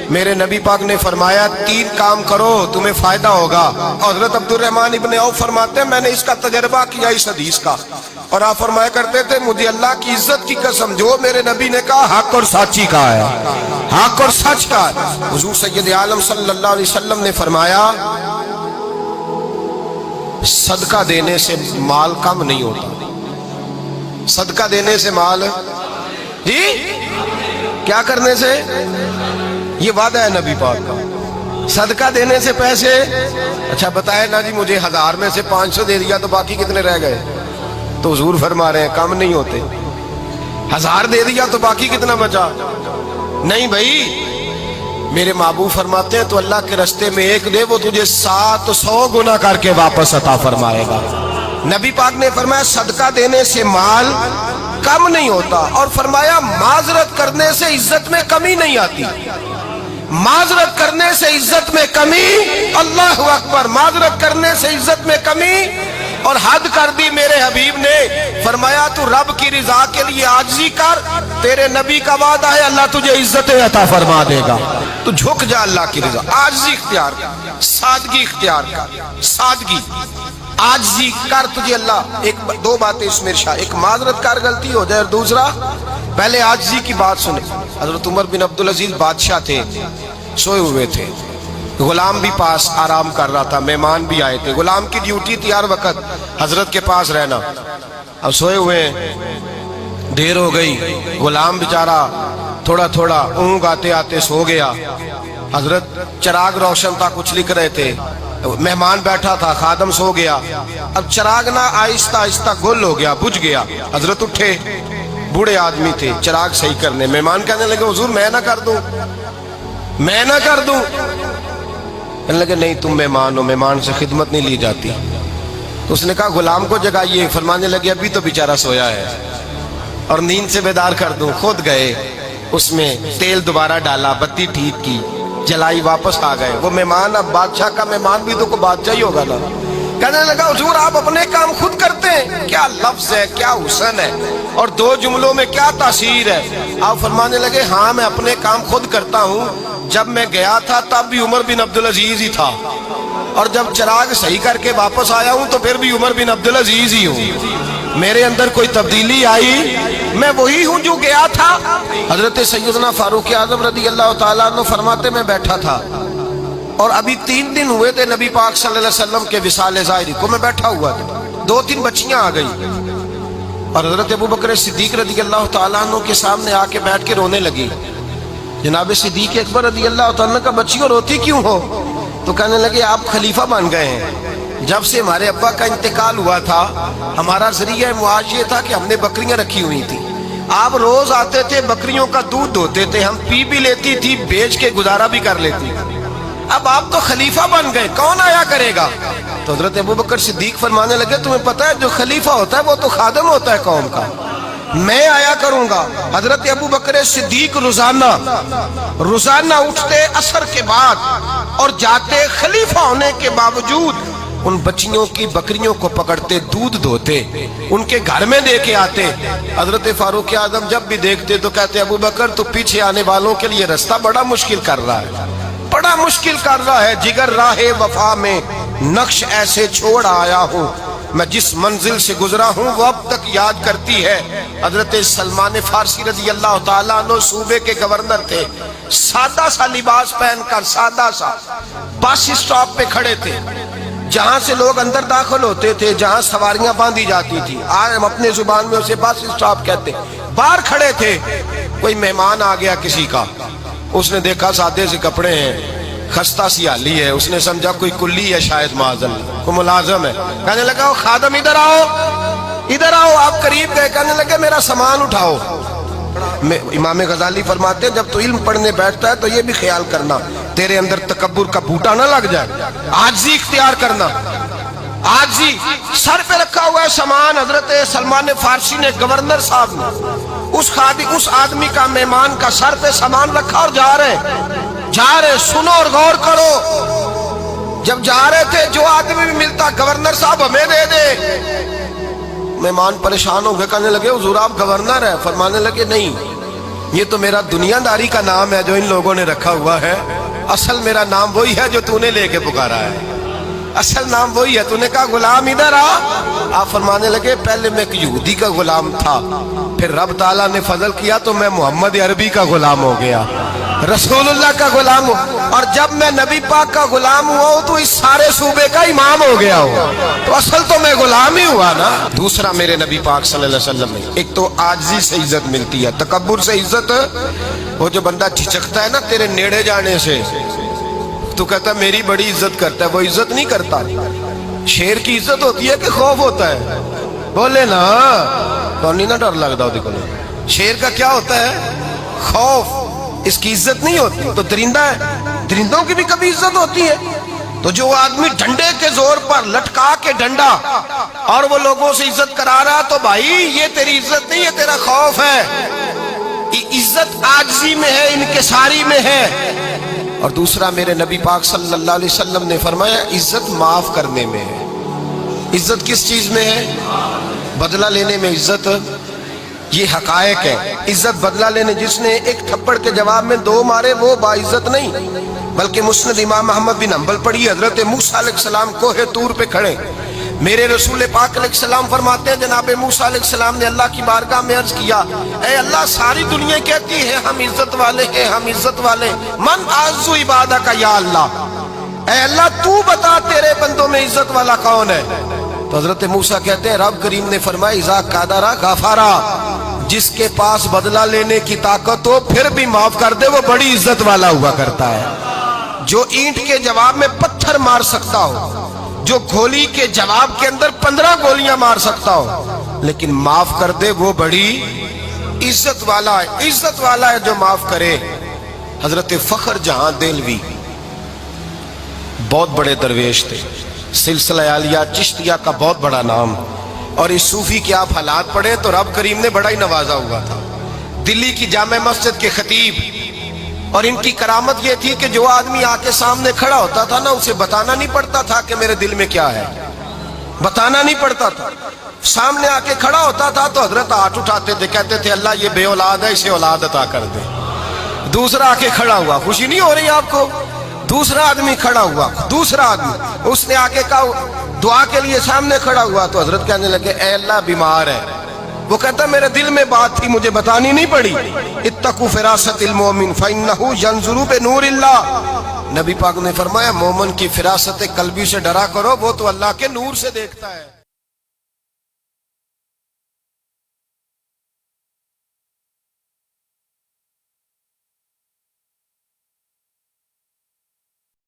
میرے نبی پاک نے فرمایا 3 کام کرو تمہیں فائدہ ہوگا۔ حضرت عبد الرحمن ابن عوف فرماتے ہیں میں نے اس کا تجربہ کیا اس حدیث کا، اور آپ فرمایا کرتے تھے مجھے اللہ کی عزت کی قسم جو میرے نبی نے کہا حق اور سچی کہا ہے، حق اور سچ کہا ہے۔ حضور سید عالم صلی اللہ علیہ وسلم نے فرمایا صدقہ دینے سے مال کم نہیں ہوتا، صدقہ دینے سے مال جی کیا کرنے سے، یہ وعدہ ہے نبی پاک کا، صدقہ دینے سے پیسے، اچھا بتائے نا جی مجھے 1000 میں سے 500 دے دیا تو باقی کتنے رہ گئے؟ تو حضور فرما رہے ہیں کم نہیں ہوتے، 1000 دے دیا تو باقی کتنا بچا؟ نہیں بھائی، میرے محبوب فرماتے ہیں تو اللہ کے رستے میں 1 دے وہ تجھے 700 گنا کر کے واپس عطا فرمائے گا۔ نبی پاک نے فرمایا صدقہ دینے سے مال کم نہیں ہوتا، اور فرمایا معذرت کرنے سے عزت میں کمی نہیں آتی، معذرت کرنے سے عزت میں کمی، اللہ اکبر، معذرت کرنے سے عزت میں کمی، اور حد کر دی میرے حبیب نے فرمایا تو رب کی رضا کے لیے عاجزی کر، تیرے نبی کا وعدہ ہے اللہ تجھے عزت عطا فرما دے گا، تو جھک جا اللہ کی رضا، عاجزی اختیار کر، سادگی اختیار کر، سادگی عاجزی کر، تجھے اللہ 2 باتیں اس میں ارشاد، ایک معذرت کر غلطی ہو جائے، اور دوسرا پہلے عاجزی کی بات سنے۔ حضرت عمر بن عبدالعزیز بادشاہ تھے، سوئے ہوئے تھے، غلام بھی پاس آرام کر رہا تھا، مہمان بھی آئے تھے، غلام کی ڈیوٹی تھی ہر وقت حضرت کے پاس رہنا، اب سوئے ہوئے دیر ہو گئی، غلام بیچارہ تھوڑا تھوڑا اونگ آتے آتے سو گیا، حضرت چراغ روشن تھا کچھ لکھ رہے تھے، مہمان بیٹھا تھا خادم سو گیا، اب چراغ نہ آہستہ آہستہ گل ہو گیا، بجھ گیا، حضرت اٹھے، بوڑھے آدمی تھے چراغ صحیح کرنے، مہمان کہنے لگے حضور میں نہ کر دوں، میں نہ کر دوں، کہنے لگے نہیں تم مہمان ہو، مہمان سے خدمت نہیں لی جاتی، تو اس نے کہا غلام کو جگائیے، فرمانے لگے ابھی تو بیچارہ سویا ہے اور نیند سے بیدار کر دوں، خود گئے اس میں تیل دوبارہ ڈالا، بتی ٹھیک کی، جلائی، واپس آ گئے، وہ مہمان اب بادشاہ کا مہمان بھی تو کوئی بادشاہ ہی ہوگا نا، کہنے لگا حضور آپ اپنے کام خود کرتے ہیں، کیا لفظ ہے، کیا حسن ہے، اور 2 جملوں میں کیا تاثیر ہے۔ آپ فرمانے لگے ہاں میں اپنے کام خود کرتا ہوں، جب میں گیا تھا تب بھی عمر بن عبدالعزیز ہی تھا، اور جب چراغ صحیح کر کے واپس آیا ہوں تو پھر بھی عمر بن عبدالعزیز ہی ہوں، میرے اندر کوئی تبدیلی آئی، میں وہی ہوں جو گیا تھا۔ حضرت سیدنا فاروق اعظم رضی اللہ تعالیٰ عنہ فرماتے میں بیٹھا تھا اور ابھی 3 دن ہوئے تھے نبی پاک صلی اللہ علیہ وسلم کے وصال ظاہری کو، میں بیٹھا ہوا تھا، 2-3 بچیاں آ گئی اور حضرت ابوبکر صدیق رضی اللہ تعالیٰ عنہ کے سامنے آ کے بیٹھ کے رونے لگی، جناب صدیق اکبر رضی اللہ تعالیٰ کا بچیوں روتی کیوں ہو؟ تو کہنے لگے آپ خلیفہ بن گئے ہیں، جب سے ہمارے ابا کا انتقال ہوا تھا ہمارا ذریعہ معاش یہ تھا کہ ہم نے بکریاں رکھی ہوئی تھی، آپ روز آتے تھے بکریوں کا دودھ دھوتے تھے، ہم پی بھی لیتی تھی بیچ کے گزارا بھی کر لیتی، اب آپ تو خلیفہ بن گئے کون آیا کرے گا؟ تو حضرت ابوبکر صدیق فرمانے لگے تمہیں پتہ ہے جو خلیفہ ہوتا ہے وہ تو خادم ہوتا ہے قوم کا، میں آیا کروں گا۔ حضرت ابوبکر صدیق روزانہ اٹھتے عصر کے بعد اور جاتے، خلیفہ ہونے کے باوجود ان بچیوں کی بکریوں کو پکڑتے، دودھ دھوتے، ان کے گھر میں دے کے آتے۔ حضرت فاروق اعظم جب بھی دیکھتے تو کہتے ابوبکر تو پیچھے آنے والوں کے لیے راستہ بڑا مشکل کر رہا ہے، بڑا مشکل کر رہا ہے، جگر راہ وفا میں نقش ایسے چھوڑ آیا ہوں، میں جس منزل سے گزرا ہوں وہ اب تک یاد کرتی ہے۔ حضرت سلمان فارسی رضی اللہ تعالیٰ عنہ صوبے کے گورنر تھے، سادہ سا لباس پہن کر سادہ سا بس اسٹاپ پہ کھڑے تھے، جہاں سے لوگ اندر داخل ہوتے تھے، جہاں سواریاں باندھی جاتی تھی، آج ہم اپنے زبان میں اسے بس اسٹاپ کہتے، باہر کھڑے تھے، کوئی مہمان آ گیا کسی کا، اس نے دیکھا سادے سے کپڑے ہیں، خستہ سی حالی ہے، اس نے سمجھا کوئی کلی ہے شاید معاذاللہ، کوئی ملازم ہے، کہنے لگا خادم ادھر آؤ ادھر آؤ، آپ قریب گئے، کہنے لگے میرا سامان اٹھاؤ۔ امام غزالی فرماتے ہیں جب تو علم پڑھنے بیٹھتا ہے تو یہ بھی خیال کرنا تیرے اندر تکبر کا بوٹا نہ لگ جائے، عاجزی اختیار کرنا، عاجزی، سر پہ رکھا ہوا ہے سامان، حضرت سلمان فارسی نے گورنر صاحب نے اس آدمی کا مہمان کا سر پہ سامان رکھا اور جا رہے سنو اور غور کرو، جب جا رہے تھے جو آدمی بھی ملتا گورنر صاحب ہمیں دے دے، مہمان پریشان ہو گئے، کہنے لگے حضور آپ گورنر ہیں؟ فرمانے لگے نہیں، یہ تو میرا دنیا داری کا نام ہے جو ان لوگوں نے رکھا ہوا ہے، اصل میرا نام وہی ہے جو تو نے لے کے پکارا ہے، اصل نام وہی ہے۔ تو نے کہا غلام ادھر آ، آپ فرمانے لگے پہلے میں ایک یہودی کا غلام تھا، پھر رب تعالیٰ نے فضل کیا تو میں محمد عربی کا غلام ہو گیا، رسول اللہ کا غلام ہوں، اور جب میں نبی پاک کا غلام ہوا ہوں تو اس سارے صوبے کا امام ہو گیا ہوں، تو اصل تو میں غلام ہی ہوا نا۔ دوسرا میرے نبی پاک صلی اللہ علیہ وسلم نے ایک تو عاجزی سے عزت ملتی ہے، تکبر سے عزت، وہ جو بندہ جھجکتا ہے نا تیرے نیڑے جانے سے، تو کہتا ہے میری بڑی عزت کرتا ہے، وہ عزت نہیں کرتا۔ شیر کی عزت ہوتی ہے کہ خوف ہوتا ہے؟ بولے نا، تو نہیں نا ڈر لگتا ہوتی کو۔ شیر کا کیا ہوتا ہے؟ خوف، اس کی عزت نہیں ہوتی۔ تو درندہ ہے، درندوں کی بھی کبھی عزت ہوتی ہے؟ تو جو آدمی ڈنڈے کے زور پر لٹکا کے ڈنڈا اور وہ لوگوں سے عزت کرا رہا، تو بھائی یہ تیری عزت نہیں ہے، تیرا خوف ہے۔ عزت عاجزی میں ہے، انکساری میں ہے۔ اور دوسرا میرے نبی پاک صلی اللہ علیہ وسلم نے فرمایا عزت معاف کرنے میں ہے۔ عزت کس چیز میں ہے؟ بدلہ لینے میں عزت۔ یہ حقائق ہے، عزت بدلہ لینے، جس نے ایک تھپڑ کے جواب میں 2 مارے وہ باعزت نہیں، بلکہ مسند امام احمد بن حنبل پڑھی، حضرت موسیٰ علیہ السلام کوہ طور پہ کھڑے، میرے رسول پاک علیہ السلام فرماتے ہیں جناب موسیٰ علیہ السلام نے اللہ کی بارگاہ میں عرض کیا، اے اللہ ساری دنیا کہتی ہے ہم عزت والے ہیں، ہم عزت والے، من اعز عبادک یا اللہ، اے اللہ تو بتا تیرے بندوں میں عزت والا کون ہے؟ تو حضرت موسیٰ کہتے ہیں رب کریم نے فرمایا اذا قادرا غفارا، جس کے پاس بدلہ لینے کی طاقت ہو پھر بھی معاف کر دے وہ بڑی عزت والا ہوا کرتا ہے۔ جو اینٹ کے جواب میں پتھر مار سکتا ہو، جو گولی کے جواب کے اندر 15 گولیاں مار سکتا ہو، لیکن معاف کر دے وہ بڑی عزت والا ہے۔ عزت والا ہے جو معاف کرے۔ حضرت فخر جہاں دہلوی بہت بڑے درویش تھے، سلسلہ عالیہ چشتیہ کا بہت بڑا نام، اور اس صوفی کے آپ حالات پڑھیں تو رب کریم نے بڑا ہی نوازا ہوا تھا۔ دلی کی جامع مسجد کے خطیب، اور ان کی کرامت یہ تھی کہ جو آدمی آ کے سامنے کھڑا ہوتا تھا نا اسے بتانا نہیں پڑتا تھا کہ میرے دل میں کیا ہے، بتانا نہیں پڑتا تھا۔ سامنے آ کے کھڑا ہوتا تھا تو حضرت ہاتھ اٹھاتے تھے، کہتے تھے اللہ یہ بے اولاد ہے اسے اولاد عطا کر دے۔ دوسرا آ کے کھڑا ہوا، خوشی نہیں ہو رہی آپ کو؟ دوسرا آدمی کھڑا ہوا، دوسرا آدمی، اس نے آ کے کہا دعا کے لیے سامنے کھڑا ہوا تو حضرت کہنے لگے اے اللہ بیمار ہے، وہ کہتا میرے دل میں بات تھی مجھے بتانی نہیں پڑی، اتقوا فراست المومن فإنہ ینظر بنور اللہ، نبی پاک نے فرمایا مومن کی فراست قلبی سے ڈرا کرو، وہ تو اللہ کے نور سے دیکھتا ہے۔